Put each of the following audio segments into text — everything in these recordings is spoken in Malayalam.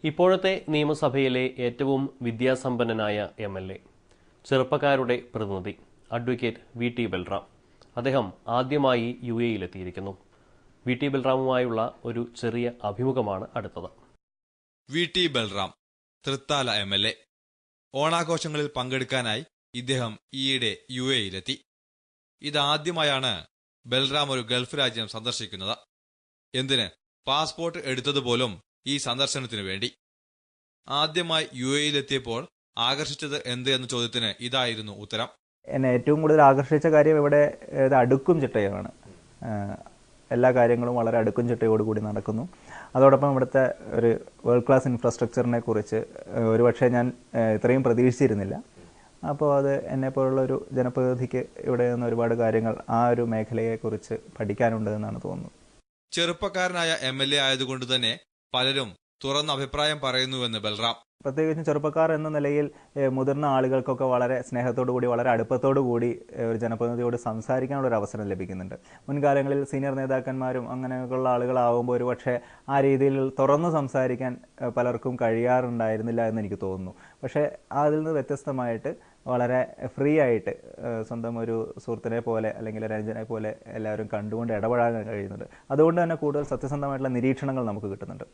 ഇപ്പോഴത്തെ നിയമസഭയിലെ ഏറ്റവും വിദ്യാസമ്പന്നനായ എം.എൽ.എ, ചെറുപ്പക്കാരുടെ പ്രതിനിധി അഡ്വക്കേറ്റ് വി.ടി. ബൽറാം. അദ്ദേഹം ആദ്യമായി യു.എയിലെത്തിയിരിക്കുന്നു. വി.ടി. ബൽറാമുമായുള്ള ഒരു ചെറിയ അഭിമുഖമാണ് അടുത്തത്. വി.ടി. ബൽറാം, തൃത്താല എം.എൽ.എ. ഓണാഘോഷങ്ങളിൽ പങ്കെടുക്കാനായി ഇദ്ദേഹം ഈയിടെ യു.എയിലെത്തി. ഇതാദ്യമായാണ് ബൽറാം ഒരു ഗൾഫ് രാജ്യം സന്ദർശിക്കുന്നത്. എന്തിന്, പാസ്പോർട്ട് എടുത്തതുപോലും ഈ സന്ദർശനത്തിനു വേണ്ടി. ആദ്യമായി യു.എയിലെത്തിയപ്പോൾ ആകർഷിച്ചത് എന്ത് എന്ന ചോദ്യത്തിന് ഇതായിരുന്നു ഉത്തരം. എന്നെ ഏറ്റവും കൂടുതൽ ആകർഷിച്ച കാര്യം ഇവിടെ അടുക്കും ചിട്ടയാണ്. എല്ലാ കാര്യങ്ങളും വളരെ അടുക്കും ചിട്ടയോടുകൂടി നടക്കുന്നു. അതോടൊപ്പം ഇവിടുത്തെ ഒരു വേൾഡ് ക്ലാസ് ഇൻഫ്രാസ്ട്രക്ചറിനെ കുറിച്ച് ഒരുപക്ഷെ ഞാൻ ഇത്രയും പ്രതീക്ഷിച്ചിരുന്നില്ല. അപ്പോൾ അത് എന്നെപ്പോലുള്ള ഒരു ജനപ്രതിനിധിക്ക് ഇവിടെ നിന്ന് ഒരുപാട് കാര്യങ്ങൾ ആ ഒരു മേഖലയെക്കുറിച്ച് പഠിക്കാനുണ്ട് എന്നാണ് തോന്നുന്നത്. ചെറുപ്പക്കാരനായ എം.എൽ.എ. ആയതുകൊണ്ട് തന്നെ പലരും തുറന്ന അഭിപ്രായം പറയുന്നുവെന്ന് ബൽറാം. പ്രത്യേകിച്ചും ചെറുപ്പക്കാർ എന്ന നിലയിൽ മുതിർന്ന ആളുകൾക്കൊക്കെ വളരെ സ്നേഹത്തോടു കൂടി, വളരെ അടുപ്പത്തോടു കൂടി ഒരു ജനപ്രതിനിധിയോട് സംസാരിക്കാനുള്ള ഒരു അവസരം ലഭിക്കുന്നുണ്ട്. മുൻകാലങ്ങളിൽ സീനിയർ നേതാക്കന്മാരും അങ്ങനെയൊക്കെയുള്ള ആളുകളാവുമ്പോൾ ഒരുപക്ഷെ ആ രീതിയിൽ തുറന്നു സംസാരിക്കാൻ പലർക്കും കഴിയാറുണ്ടായിരുന്നില്ല എന്ന് എനിക്ക് തോന്നുന്നു. പക്ഷേ അതിൽ നിന്ന് വ്യത്യസ്തമായിട്ട് വളരെ ഫ്രീ ആയിട്ട് സ്വന്തം ഒരു സുഹൃത്തിനെ പോലെ അല്ലെങ്കിൽ രഞ്ജനെ പോലെ എല്ലാവരും കണ്ടുകൊണ്ട് ഇടപെടാൻ കഴിയുന്നുണ്ട്. അതുകൊണ്ട് തന്നെ കൂടുതൽ സത്യസന്ധമായിട്ടുള്ള നിരീക്ഷണങ്ങൾ നമുക്ക് കിട്ടുന്നുണ്ട്.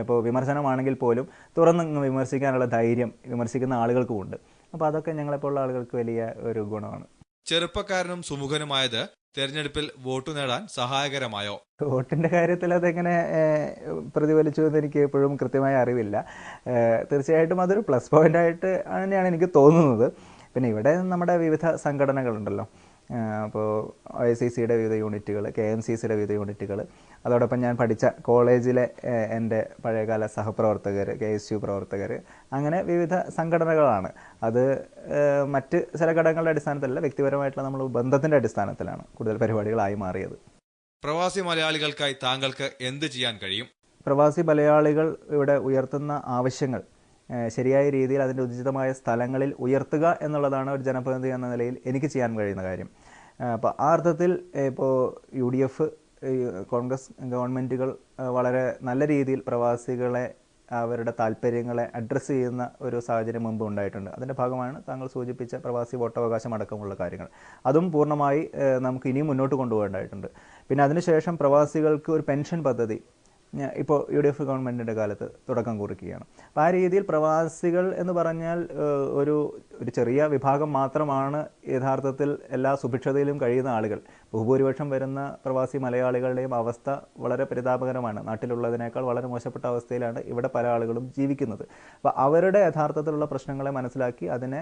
ഇപ്പോൾ വിമർശനമാണെങ്കിൽ പോലും തുറന്ന് വിമർശിക്കാനുള്ള ധൈര്യം വിമർശിക്കുന്ന ആളുകൾക്കുമുണ്ട്. അപ്പോൾ അതൊക്കെ ഞങ്ങളെപ്പോലുള്ള ആളുകൾക്ക് വലിയ ഒരു ഗുണമാണ്. ചെറുപ്പക്കാരനും സുമുഖനുമായത് തെരഞ്ഞെടുപ്പിൽ വോട്ട് നേടാൻ സഹായകരമായോ? വോട്ടിന്റെ കാര്യത്തിൽ അതെങ്ങനെ പ്രതിഫലിച്ചു എന്ന് എനിക്ക് എപ്പോഴും കൃത്യമായ അറിവില്ല. തീർച്ചയായിട്ടും അതൊരു പ്ലസ് പോയിന്റ് ആയിട്ട് തന്നെയാണ് എനിക്ക് തോന്നുന്നത്. പിന്നെ ഇവിടെ നമ്മുടെ വിവിധ സംഘടനകളുണ്ടല്ലോ. അപ്പോൾ ICCയുടെ വിവിധ യൂണിറ്റുകൾ, KMCCയുടെ വിവിധ യൂണിറ്റുകൾ, അതോടൊപ്പം ഞാൻ പഠിച്ച കോളേജിലെ എൻ്റെ പഴയകാല സഹപ്രവർത്തകർ, KSU പ്രവർത്തകർ, അങ്ങനെ വിവിധ സംഘടനകളാണ്. അത് മറ്റ് ചില ഘടകങ്ങളുടെ അടിസ്ഥാനത്തിലല്ല, വ്യക്തിപരമായിട്ടുള്ള നമ്മൾ ബന്ധത്തിൻ്റെ അടിസ്ഥാനത്തിലാണ് കൂടുതൽ പരിപാടികളായി മാറിയത്. പ്രവാസി മലയാളികൾക്കായി താങ്കൾക്ക് എന്ത് ചെയ്യാൻ കഴിയും? പ്രവാസി മലയാളികൾ ഇവിടെ ഉയർത്തുന്ന ആവശ്യങ്ങൾ ശരിയായ രീതിയിൽ അതിൻ്റെ ഉചിതമായ സ്ഥലങ്ങളിൽ ഉയർത്തുക എന്നുള്ളതാണ് ഒരു ജനപ്രതിനിധി എന്ന നിലയിൽ എനിക്ക് ചെയ്യാൻ കഴിയുന്ന കാര്യം. അപ്പോൾ ആ അർത്ഥത്തിൽ ഇപ്പോൾ UDF, കോൺഗ്രസ് ഗവൺമെൻറ്റുകൾ വളരെ നല്ല രീതിയിൽ പ്രവാസികളെ, അവരുടെ താല്പര്യങ്ങളെ അഡ്രസ്സ് ചെയ്യുന്ന ഒരു സാഹചര്യം മുമ്പ് ഉണ്ടായിട്ടുണ്ട്. അതിൻ്റെ ഭാഗമാണ് താങ്കൾ സൂചിപ്പിച്ച പ്രവാസി വോട്ടവകാശം അടക്കമുള്ള കാര്യങ്ങൾ. അതും പൂർണ്ണമായി നമുക്ക് ഇനിയും മുന്നോട്ട് കൊണ്ടുപോകേണ്ടതായിട്ടുണ്ട്. പിന്നെ അതിനുശേഷം പ്രവാസികൾക്ക് ഒരു പെൻഷൻ പദ്ധതി ഇപ്പോൾ UDF ഗവൺമെൻറ്റിൻ്റെ കാലത്ത് തുടക്കം കുറിക്കുകയാണ്. അപ്പോൾ ആ രീതിയിൽ പ്രവാസികൾ എന്ന് പറഞ്ഞാൽ ഒരു ചെറിയ വിഭാഗം മാത്രമാണ് യഥാർത്ഥത്തിൽ എല്ലാ സുഭിക്ഷതയിലും കഴിയുന്ന ആളുകൾ. ബഹുഭൂരിപക്ഷം വരുന്ന പ്രവാസി മലയാളികളുടെയും അവസ്ഥ വളരെ പരിതാപകരമാണ്. നാട്ടിലുള്ളതിനേക്കാൾ വളരെ മോശപ്പെട്ട അവസ്ഥയിലാണ് ഇവിടെ പല ആളുകളും ജീവിക്കുന്നത്. അപ്പോൾ അവരുടെ യഥാർത്ഥത്തിലുള്ള പ്രശ്നങ്ങളെ മനസ്സിലാക്കി അതിനെ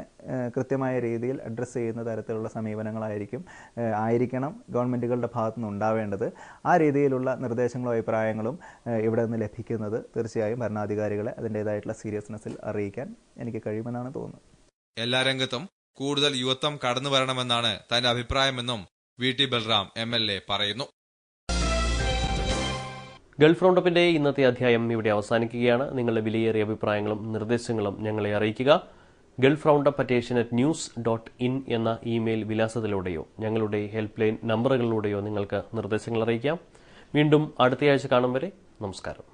കൃത്യമായ രീതിയിൽ അഡ്രസ്സ് ചെയ്യുന്ന തരത്തിലുള്ള സമീപനങ്ങളായിരിക്കണം ഗവൺമെൻറ്റുകളുടെ ഭാഗത്തുനിന്ന് ഉണ്ടാവേണ്ടത്. ആ രീതിയിലുള്ള നിർദ്ദേശങ്ങളും അഭിപ്രായങ്ങളും ഇവിടെ നിന്ന് ലഭിക്കുന്നത് തീർച്ചയായും ഭരണാധികാരികളെ അതിൻ്റേതായിട്ടുള്ള സീരിയസ്നെസ്സിൽ അറിയിക്കാൻ എനിക്ക് കഴിയുമെന്നാണ് തോന്നുന്നത്. എല്ലാ രംഗത്തും കൂടുതൽ യുവത്വം കടന്നു വരണമെന്നാണ് തന്റെ അഭിപ്രായമെന്നും വി.ടി. ബൽറാം MLA പറയുന്നു. ഗൾഫ് റൗണ്ടപ്പിന്റെ ഇന്നത്തെ അധ്യായം ഇവിടെ അവസാനിക്കുകയാണ്. നിങ്ങളുടെ വിലയേറിയ അഭിപ്രായങ്ങളും നിർദ്ദേശങ്ങളും ഞങ്ങളെ അറിയിക്കുക. ഗൾഫ് റൗണ്ടപ്പ് @news.in എന്ന ഇമെയിൽ വിലാസത്തിലൂടെയോ ഞങ്ങളുടെ ഹെൽപ്പ് ലൈൻ നമ്പറുകളിലൂടെയോ നിങ്ങൾക്ക് നിർദ്ദേശങ്ങൾ അറിയിക്കാം. വീണ്ടും അടുത്തയാഴ്ച കാണും വരെ നമസ്കാരം.